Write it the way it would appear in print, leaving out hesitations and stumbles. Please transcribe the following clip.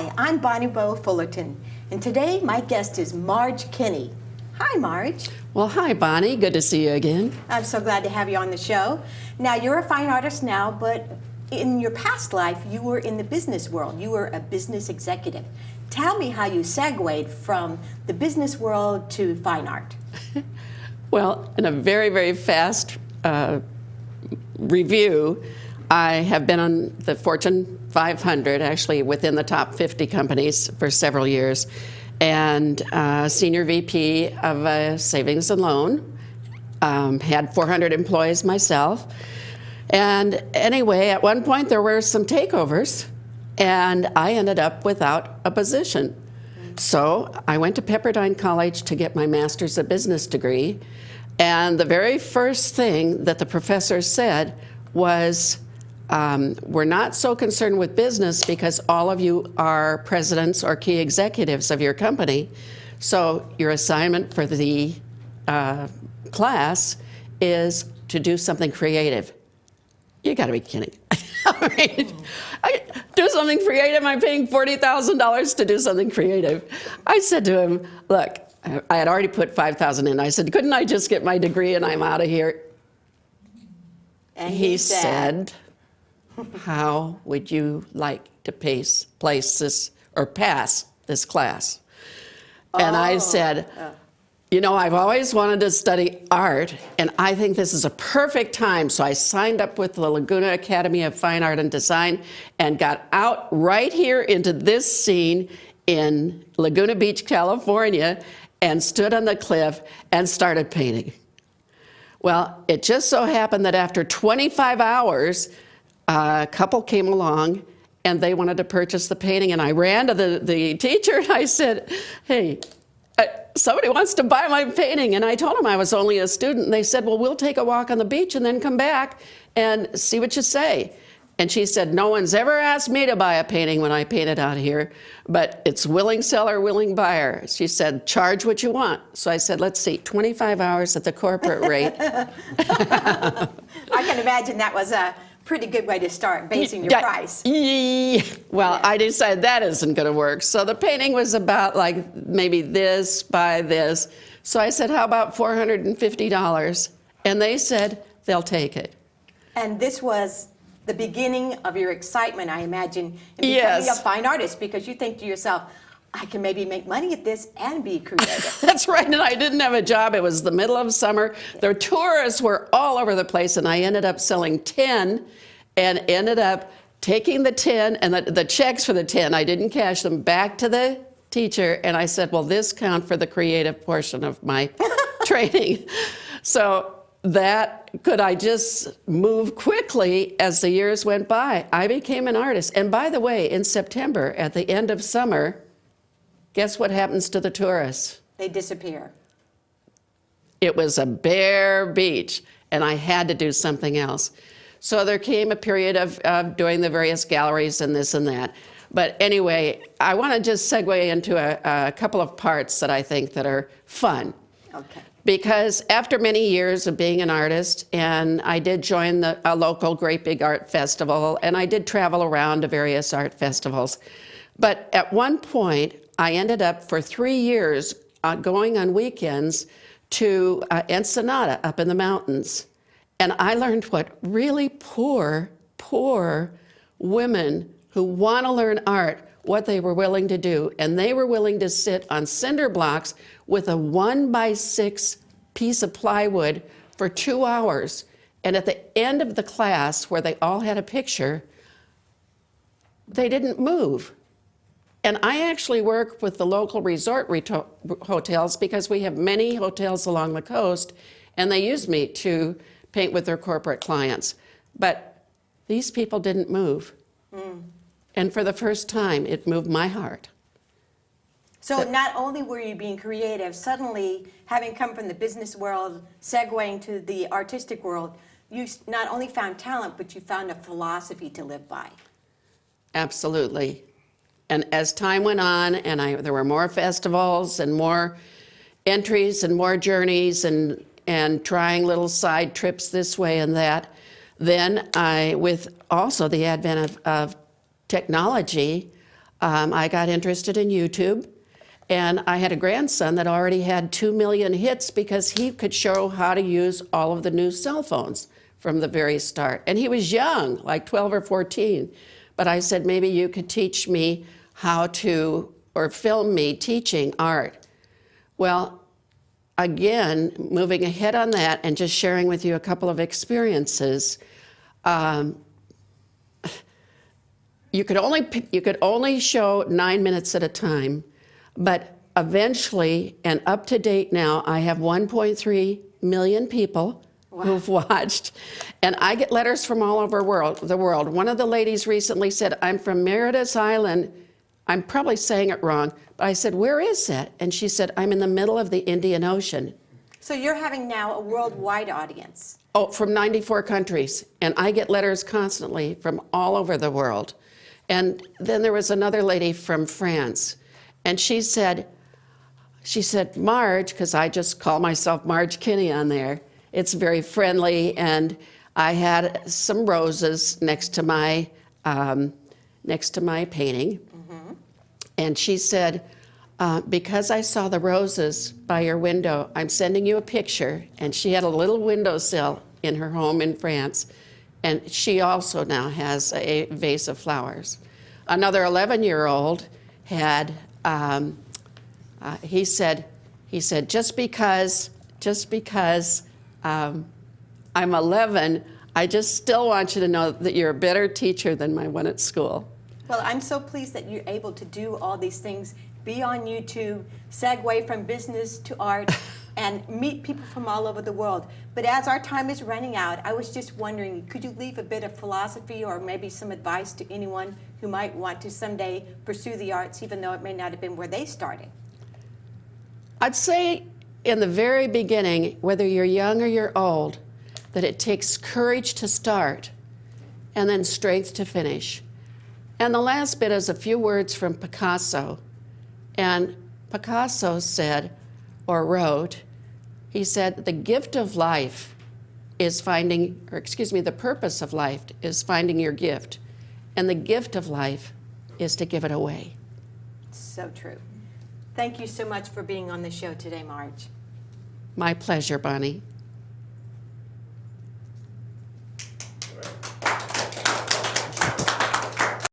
Hi, I'm Bonnie Bo Fullerton, and today my guest is Marge Kinney. Hi, Marge. Well, hi, Bonnie. Good to see you again. I'm so glad to have you on the show. Now, you're a fine artist now, but in your past life, you were in the business world. You were a business executive. Tell me how you segued from the business world to fine art. Well, in a very, very fast review, I have been on the Fortune 500, actually within the top 50 companies for several years, and senior VP of a savings and loan. Had 400 employees myself. And anyway, at one point there were some takeovers, and I ended up without a position. So I went to Pepperdine College to get my master's of business degree. And the very first thing that the professor said was, we're not so concerned with business because all of you are presidents or key executives of your company. So your assignment for the class is to do something creative. You got to be kidding. I do something creative? I'm paying $40,000 to do something creative. I said to him, look, I had already put $5,000 in. I said, couldn't I just get my degree and I'm out of here? And he said, how would you like to pass this class? And I said, you know, I've always wanted to study art, and I think this is a perfect time. So I signed up with the Laguna Academy of Fine Art and Design and got out right here into this scene in Laguna Beach, California, and stood on the cliff and started painting. Well, it just so happened that after 25 hours, a couple came along and they wanted to purchase the painting, and I ran to the teacher and I said, hey, somebody wants to buy my painting. And I told them I was only a student, and they said, well, we'll take a walk on the beach and then come back and see what you say. And she said, no one's ever asked me to buy a painting when I painted out here, but it's willing seller, willing buyer. She said, charge what you want. So I said, let's see, 25 hours at the corporate rate. I can imagine that was a pretty good way to start basing your price. Well, I decided that isn't going to work. So the painting was about like maybe this by this. So I said, how about $450? And they said, they'll take it. And this was the beginning of your excitement, I imagine, in becoming a fine artist, because you think to yourself, I can maybe make money at this and be creative. That's right, and I didn't have a job. It was the middle of summer. The tourists were all over the place, and I ended up selling 10 and ended up taking the 10 and the checks for the 10. I didn't cash them back to the teacher, and I said, well, this count for the creative portion of my training. So could I just move quickly as the years went by? I became an artist. And by the way, in September, at the end of summer, guess what happens to the tourists? They disappear. It was a bare beach, and I had to do something else. So there came a period of doing the various galleries and this and that. But anyway, I want to just segue into a couple of parts that I think that are fun. Okay. Because after many years of being an artist, and I did join a local great big art festival, and I did travel around to various art festivals. But at one point, I ended up for 3 years going on weekends to Ensenada up in the mountains. And I learned what really poor women who want to learn art, what they were willing to do. And they were willing to sit on cinder blocks with a 1x6 piece of plywood for 2 hours. And at the end of the class, where they all had a picture, they didn't move. And I actually work with the local resort hotels, because we have many hotels along the coast, and they use me to paint with their corporate clients. But these people didn't move. And for the first time, it moved my heart. So not only were you being creative, suddenly, having come from the business world, segueing to the artistic world, you not only found talent, but you found a philosophy to live by. Absolutely. And as time went on, and there were more festivals and more entries and more journeys and trying little side trips this way and that, then with also the advent of technology, I got interested in YouTube, and I had a grandson that already had 2 million hits because he could show how to use all of the new cell phones from the very start. And he was young, like 12 or 14. But I said, maybe you could teach me how to, or film me teaching art. Well, again, moving ahead on that and just sharing with you a couple of experiences, you could only show 9 minutes at a time, but eventually, and up to date now, I have 1.3 million people who've watched, and I get letters from all over the world. One of the ladies recently said, I'm from Meredith Island. I'm probably saying it wrong, but I said, where is that? And she said, I'm in the middle of the Indian Ocean. So you're having now a worldwide audience. Oh, from 94 countries, and I get letters constantly from all over the world. And then there was another lady from France, and she said, Marge, because I just call myself Marge Kinney on there. It's very friendly, and I had some roses next to my painting. Mm-hmm. And she said, because I saw the roses by your window, I'm sending you a picture. And she had a little windowsill in her home in France, and she also now has a vase of flowers. Another 11-year-old had, he said, just because I'm 11, I just still want you to know that you're a better teacher than my one at school. Well, I'm so pleased that you're able to do all these things, be on YouTube, segue from business to art, and meet people from all over the world. But as our time is running out, I was just wondering, could you leave a bit of philosophy or maybe some advice to anyone who might want to someday pursue the arts, even though it may not have been where they started? I'd say in the very beginning, whether you're young or you're old, that it takes courage to start and then strength to finish. And the last bit is a few words from Picasso. And Picasso said, or wrote, he said, the gift of life is finding, or excuse me, the purpose of life is finding your gift. And the gift of life is to give it away. So true. Thank you so much for being on the show today, Marge. My pleasure, Bonnie.